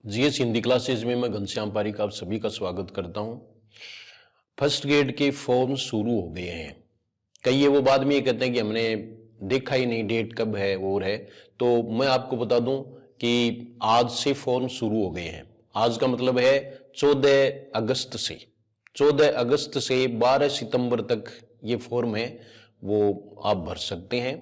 GS Hindi classes में मैं घनश्याम पारिक आप सभी का स्वागत करता हूं। फर्स्ट ग्रेड के फॉर्म शुरू हो गए हैं। कई ये वो बाद में ये कहते हैं कि हमने देखा ही नहीं, डेट कब है और है। तो मैं आपको बता दूं कि आज से फॉर्म शुरू हो गए हैं। आज का मतलब है 14 अगस्त से 12 सितंबर तक ये फॉर्म है वो आप भर सकते हैं।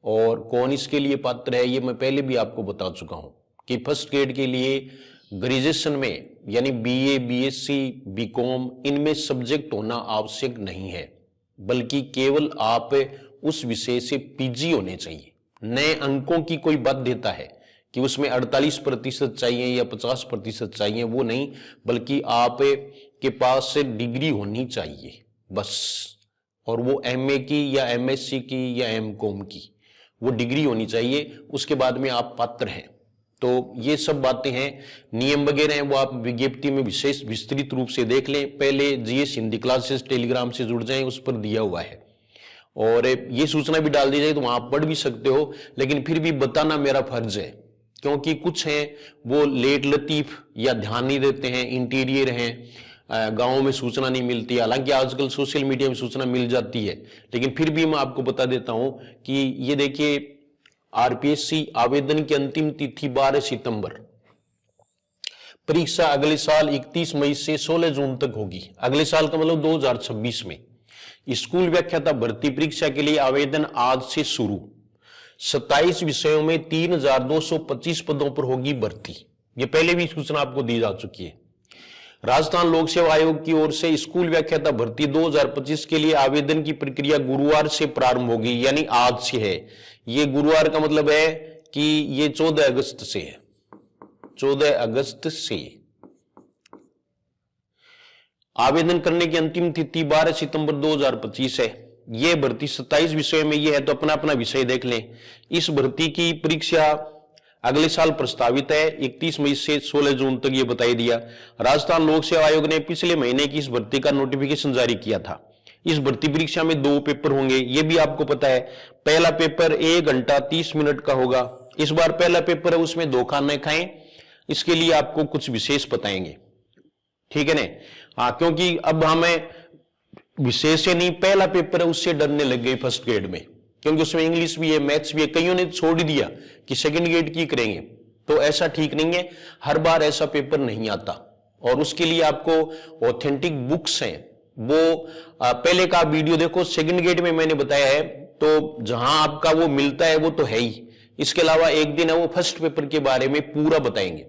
और कौन इसके लिए पात्र है ये मैं पहले भी आपको बता चुका हूं कि फर्स्ट ग्रेड के लिए ग्रेजुएशन में यानी बीए, बीएससी, बीकॉम इनमें सब्जेक्ट होना आवश्यक नहीं है, बल्कि केवल आप उस विषय से पीजी होने चाहिए। नए अंकों की कोई बाध्यता है कि उसमें 48% चाहिए या 50% चाहिए, वो नहीं, बल्कि आप के पास से डिग्री होनी चाहिए बस। और वो एमए की या एमएससी की या एमकॉम की वो डिग्री होनी चाहिए, उसके बाद में आप पात्र हैं। तो ये सब बातें हैं, नियम वगैरह हैं, वो आप विज्ञप्ति में विशेष विस्तृत रूप से देख लें। पहले जीएस हिंदी क्लासेस टेलीग्राम से जुड़ जाएं, उस पर दिया हुआ है। और ये सूचना भी डाल दी जाए तो वहां आप पढ़ भी सकते हो, लेकिन फिर भी बताना मेरा फर्ज है, क्योंकि कुछ हैं वो लेट लतीफ या ध्यान नहीं देते हैं, इंटीरियर हैं, गांवों में सूचना नहीं मिलती। हालांकि आजकल सोशल मीडिया में सूचना मिल जाती है, लेकिन फिर भी मैं आपको बता देता हूं कि ये देखिए, आरपीएससी आवेदन की अंतिम तिथि 12 सितंबर। परीक्षा अगले साल 31 मई से 16 जून तक होगी। अगले साल का मतलब 2026 में। स्कूल व्याख्याता भर्ती परीक्षा के लिए आवेदन आज से शुरू। 27 विषयों में 3225 पदों पर होगी भर्ती। ये पहले भी सूचना आपको दी जा चुकी है। राजस्थान लोक सेवा आयोग की ओर से स्कूल व्याख्याता भर्ती 2025 के लिए आवेदन की प्रक्रिया गुरुवार से प्रारंभ होगी, यानी आज से है। ये गुरुवार का मतलब है कि ये 14 अगस्त से है। 14 अगस्त से आवेदन करने की अंतिम तिथि 12 सितंबर 2025 है। ये भर्ती 27 विषयों में ये है, तो अपना अपना विषय देख लें। इस भर्ती की परीक्षा अगले साल प्रस्तावित है 31 मई से 16 जून तक, ये बताई दिया। राजस्थान लोक सेवा आयोग ने पिछले महीने की इस भर्ती का नोटिफिकेशन जारी किया था। इस भर्ती परीक्षा में 2 पेपर होंगे, ये भी आपको पता है। पहला पेपर 1 घंटा 30 मिनट का होगा। इस बार पहला पेपर है, उसमें धोखा न खाएं, इसके लिए आपको कुछ विशेष बताएंगे, ठीक है ना। हाँ, क्योंकि अब हमें विशेष से नहीं, पहला पेपर है उससे डरने लग गए फर्स्ट ग्रेड में, क्योंकि उसमें इंग्लिश भी है, मैथ्स भी है। कईयों ने छोड़ दिया कि सेकंड ग्रेड की करेंगे, तो ऐसा ठीक नहीं है। हर बार ऐसा पेपर नहीं आता, और उसके लिए आपको ऑथेंटिक बुक्स हैं, वो पहले का वीडियो देखो। सेकंड ग्रेड में मैंने बताया है, तो जहां आपका वो मिलता है वो तो है ही। इसके अलावा एक दिन है वो फर्स्ट पेपर के बारे में पूरा बताएंगे,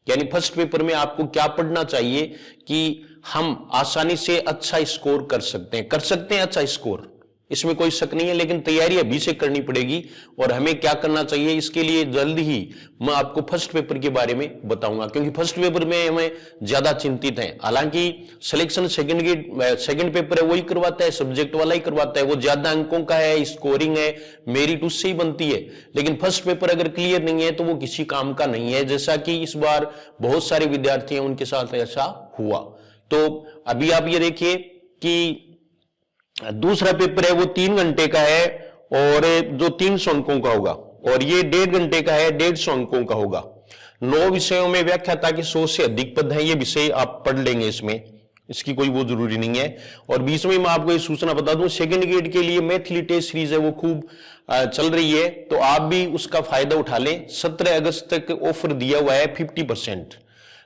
यानी फर्स्ट पेपर में आपको क्या पढ़ना चाहिए कि हम आसानी से अच्छा स्कोर कर सकते हैं अच्छा स्कोर, इसमें कोई शक नहीं है। लेकिन तैयारी अभी से करनी पड़ेगी, और हमें क्या करना चाहिए इसके लिए जल्द ही मैं आपको फर्स्ट पेपर के बारे में बताऊंगा, क्योंकि फर्स्ट पेपर में हमें ज्यादा चिंतित हैं। हालांकि सिलेक्शन सेकंड पेपर है वही करवाता है, सब्जेक्ट वाला ही करवाता है, वो ज्यादा अंकों का है, स्कोरिंग है, मेरिट उससे ही बनती है। लेकिन फर्स्ट पेपर अगर क्लियर नहीं है तो वो किसी काम का नहीं है, जैसा कि इस बार बहुत सारे विद्यार्थी हैं उनके साथ ऐसा हुआ। तो अभी आप ये देखिए कि दूसरा पेपर है वो 3 घंटे का है, और जो 300 अंकों का होगा, और ये 1.5 घंटे का है, 150 अंकों का होगा। 9 विषयों में व्याख्याता के 100 से अधिक पद हैं। ये विषय आप पढ़ लेंगे, इसमें इसकी कोई वो जरूरी नहीं है। और बीच में मैं आपको ये सूचना बता दूं, सेकंड ग्रेड के लिए मैथिली टेस्ट सीरीज है वो खूब चल रही है, तो आप भी उसका फायदा उठा लें। 17 अगस्त तक ऑफर दिया हुआ है 50%,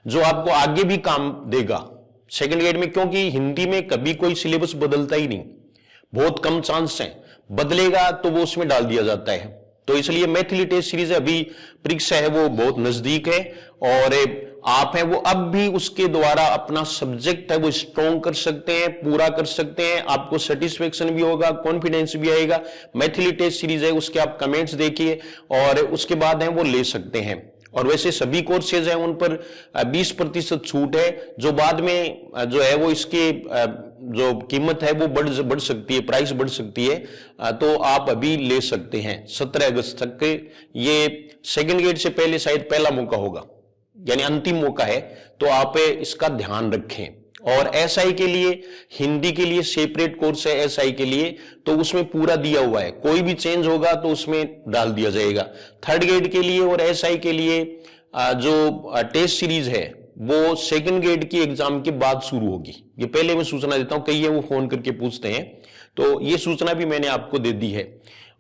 जो आपको आगे भी काम देगा सेकंड ग्रेड में, क्योंकि हिंदी में कभी कोई सिलेबस बदलता ही नहीं, बहुत कम चांस है, बदलेगा तो वो उसमें डाल दिया जाता है। तो इसलिए मैथिली टेस्ट सीरीज अभी परीक्षा है वो बहुत नजदीक है, और आप हैं वो अब भी उसके द्वारा अपना सब्जेक्ट है वो स्ट्रॉन्ग कर सकते हैं, पूरा कर सकते हैं। आपको सेटिस्फेक्शन भी होगा, कॉन्फिडेंस भी आएगा। मैथिली टेस्ट सीरीज है, उसके आप कमेंट्स देखिए, और उसके बाद है वो ले सकते हैं। और वैसे सभी कोर्सेज हैं उन पर 20% छूट है, जो बाद में जो है वो इसके जो कीमत है वो बढ़ सकती है, प्राइस बढ़ सकती है, तो आप अभी ले सकते हैं 17 अगस्त तक। ये सेकंड ग्रेड से पहले शायद पहला मौका होगा, यानी अंतिम मौका है, तो आप इसका ध्यान रखें। और एसआई के लिए, हिंदी के लिए सेपरेट कोर्स है एसआई के लिए, तो उसमें पूरा दिया हुआ है, कोई भी चेंज होगा तो उसमें डाल दिया जाएगा। थर्ड ग्रेड के लिए और एसआई के लिए जो टेस्ट सीरीज है वो सेकंड ग्रेड की एग्जाम के बाद शुरू होगी। ये पहले मैं सूचना देता हूं, कई है वो फोन करके पूछते हैं, तो ये सूचना भी मैंने आपको दे दी है।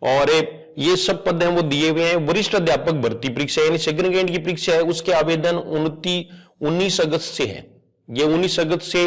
और ये सब पद हैं वो दिए हुए हैं। वरिष्ठ अध्यापक भर्ती परीक्षा यानी सेकंड ग्रेड की परीक्षा है, उसके आवेदन 19 अगस्त से है। ये 19 अगस्त से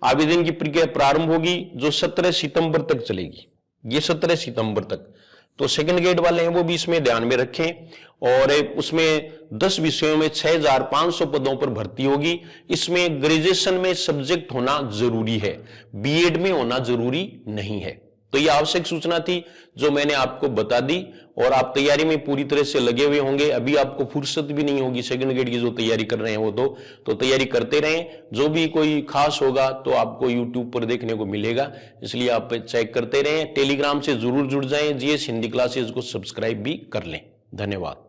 आवेदन की प्रक्रिया प्रारंभ होगी, जो 17 सितंबर तक चलेगी। ये 17 सितंबर तक। तो सेकंड ग्रेड वाले हैं वो भी इसमें ध्यान में रखें। और उसमें 10 विषयों में 6500 पदों पर भर्ती होगी। इसमें ग्रेजुएशन में सब्जेक्ट होना जरूरी है, बीएड में होना जरूरी नहीं है। तो ये आवश्यक सूचना थी जो मैंने आपको बता दी, और आप तैयारी में पूरी तरह से लगे हुए होंगे। अभी आपको फुर्सत भी नहीं होगी सेकंड ग्रेड की जो तैयारी कर रहे हैं वो तो तैयारी करते रहें। जो भी कोई खास होगा तो आपको यूट्यूब पर देखने को मिलेगा, इसलिए आप चेक करते रहें। टेलीग्राम से जरूर जुड़ जाएं, जीएस हिंदी क्लासेज को सब्सक्राइब भी कर लें। धन्यवाद।